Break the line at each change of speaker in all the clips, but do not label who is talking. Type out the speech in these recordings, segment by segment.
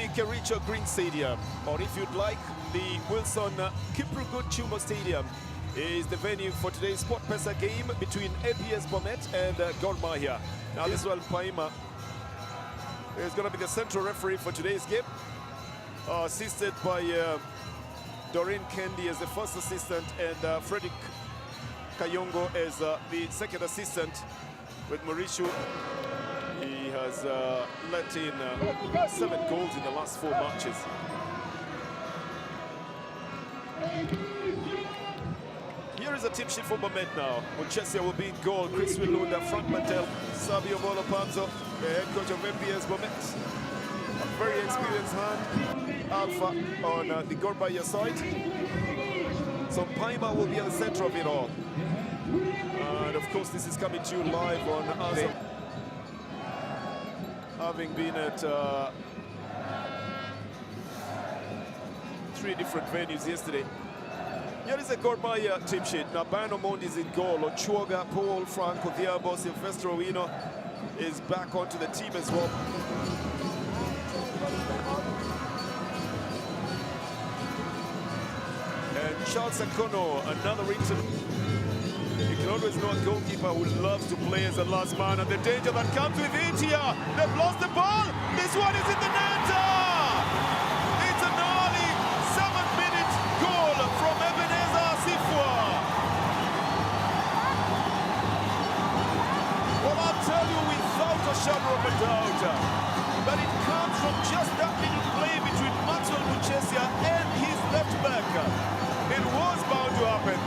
the Kericho Green Stadium, or if you'd like, the Wilson Kiprugut Chuma Stadium is the venue for today's SportPesa game between APS Bomet and Gor Mahia. Now this one, Paima is going to be the central referee for today's game, assisted by Doreen Kendi as the first assistant and Frederick Kayongo as the second assistant, with Mauricio. He has let in 7 goals in the last 4 matches. Here is a tip sheet for Bomet now. Muchesia will be in goal. Chris Wilunda, Frank Mantel, Sabio Molopanzo, the head coach of APS Bomet. A very experienced hand, Alpha on the Gor Mahia side. So Paima will be at the center of it all. And of course, this is coming to you live on us, having been at 3 different venues yesterday. Here is a Gor Mahia team sheet. Now, Bano Mondi is in goal. Ochuoga, Paul, Franco, Diabo, Silvestre Owino is back onto the team as well. And Charles Akono, another return. You can always know a goalkeeper who loves to play as a last man, and the danger that comes with it here. They've lost the ball. This one is in the net. It's an early 7-minute goal from Ebenezer Sifwa. Well, I'll tell you without a shadow of a doubt that it comes from just that little play between Maxwell Muchesia and his left back. It was bound to happen.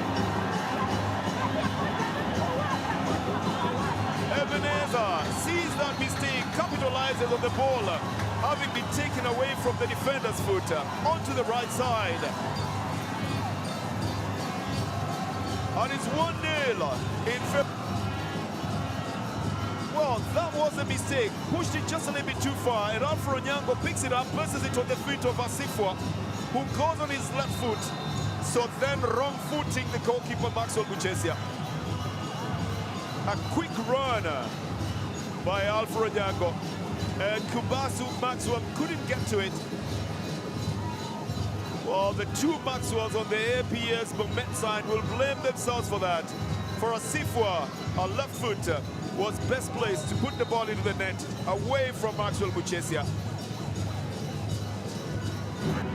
Ebenezer sees that mistake, capitalizes on the ball, having been taken away from the defender's foot onto the right side. And it's 1-0 in favor. Well, that was a mistake. Pushed it just a little bit too far, and Alfred Onyango picks it up, places it on the feet of Asifwa, who goes on his left foot. So then wrong-footing the goalkeeper Maxwell Muchesia. A quick run by Alfred Onyango, and Kubasu Maxwell couldn't get to it. Well, the 2 Maxwells on the APS Bomet side will blame themselves for that. For Asifwa, a left foot was best placed to put the ball into the net, away from Maxwell Muchesia.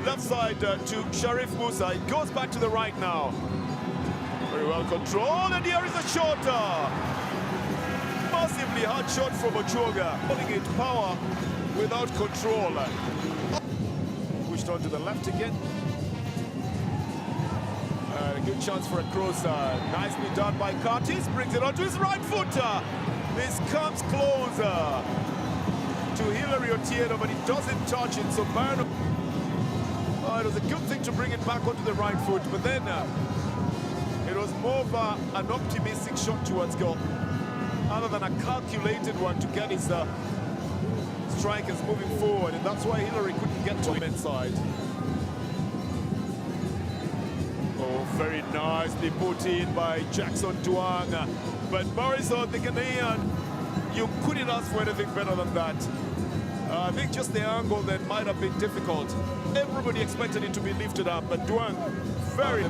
Left side to Sharif Musa. It goes back to the right now. Very well controlled, and here is a shot. Massively hard shot from Ochuoga. Pulling it power without control. Pushed on to the left again. A good chance for a cross. Nicely done by Curtis. Brings it onto his right foot. This comes closer to Hilary Otieno, but it doesn't touch it. So Barno. It was a good thing to bring it back onto the right foot, but then it was more of an optimistic shot towards goal, other than a calculated one to get his strikers moving forward, and that's why Hillary couldn't get to him inside. Oh, very nicely put in by Jackson Duang, but Morrison, the Ghanaian, you couldn't ask for anything better than that. I think just the angle then might have been difficult. Everybody expected it to be lifted up, but Duang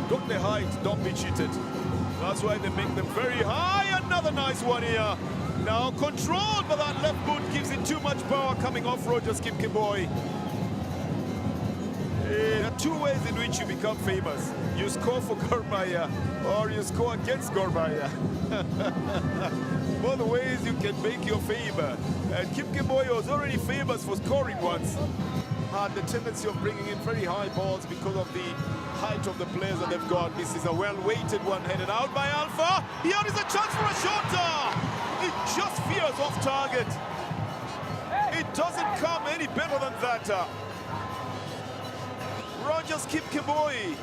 got the height, don't be cheated. That's why they make them very high. Another nice one here. Now controlled, but that left boot gives it too much power coming off Rogers Kipkeboy. There are 2 ways in which you become famous. You score for Gor Mahia, or you score against Gor Mahia. Both ways you can make your fame. And Kipkeboy was already famous for scoring once. Had the tendency of bringing in very high balls because of the height of the players that they've got. This is a well-weighted one headed out by Alpha. Here is a chance for a shot. It just veers off target. It doesn't come any better than that. Rogers Kipkeboy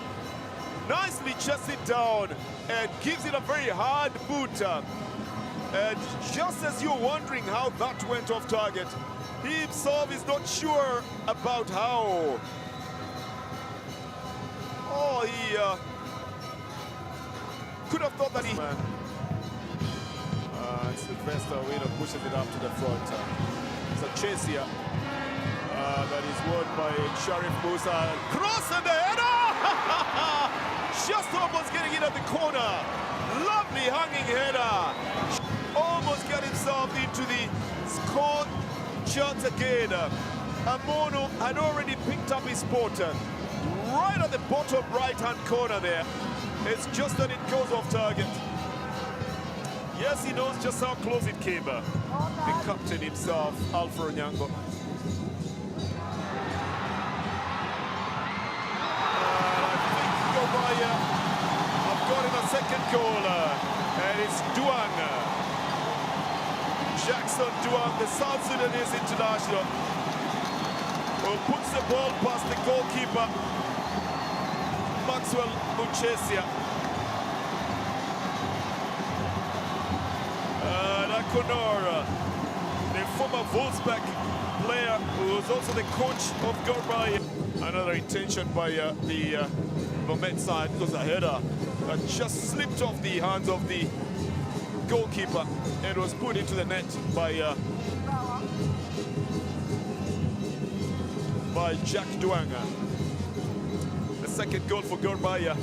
nicely chests it down and gives it a very hard boot. And just as you're wondering how that went off target, he himself is not sure about how. Oh, he could have thought that he... Silvestre Owino pushes it up to the front. It's a chase here. That is won by Sharif Musa. Cross and the header! Just almost getting it at the corner. Lovely hanging header. Almost got himself into the score chart again. Amono had already picked up his spot right at the bottom right-hand corner there. It's just that it goes off target. Yes, he knows just how close it came. The captain himself, Alfred Nyango. I've got him a second goal, and it's Duang. Jackson Duang, the South Sudanese international, who puts the ball past the goalkeeper, Maxwell Muchesia. Nakonora, the former Wolfsburg player who was also the coach of Gor Mahia. Another intention by the Bomet side, because a header that just slipped off the hands of the goalkeeper and was put into the net by Jack Duanga. The second goal for Gor Mahia.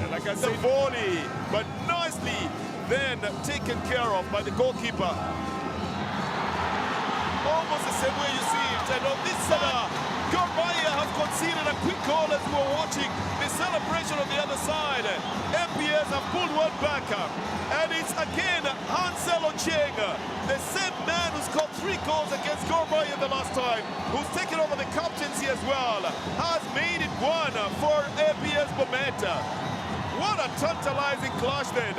And like I said, volley, but nicely then taken care of by the goalkeeper. Almost the same way you see it. And on this side, Gor Mahia have conceded a quick goal as we were watching the celebration on the other side. APS have pulled one back up. And it's again Hansel Ocheng, the same man who scored 3 goals against Gor Mahia the last time, who's taken over the captaincy as well, has made it 1 for APS Bomet. What a tantalizing clash then.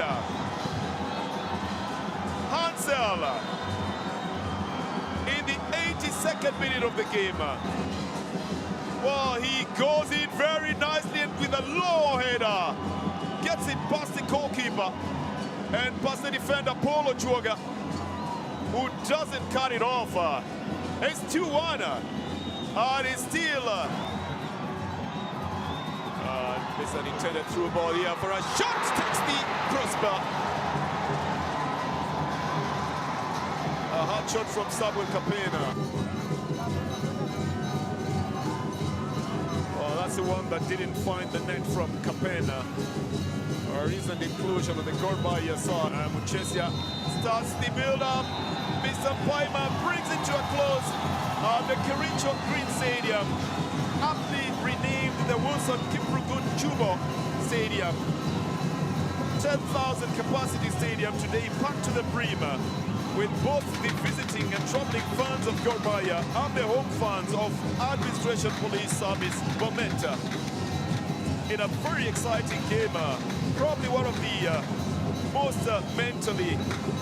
Hansel in the 82nd minute of the game. Well, he goes in very nicely and with a low header. Gets it past the goalkeeper and past the defender, Paulo Chuoga, who doesn't cut it off. It's 2-1. And it's still... it's an intended through ball here for a shot. Takes the crossbar. A hard shot from Samuel Capena. Oh, that's the one that didn't find the net from Capena. A recent inclusion on the Gor Mahia side. Muchesia starts the build-up. Mr. Paima brings it to a close. The Kericho Green Stadium, aptly renamed the Wilson Kiprugut Chubo Stadium. 10,000 capacity stadium today, packed to the brim, with both the visiting and traveling fans of Gor Mahia and the home fans of Administration Police Service Bomet. In a very exciting game, probably one of the most mentally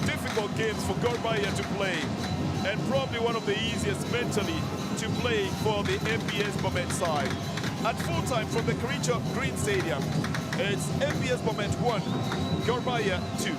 difficult games for Gor Mahia to play, and probably one of the easiest mentally to play for the APS Bomet side. At full time from the Kericho Green Stadium, it's APS Bomet 1, Gor Mahia 2.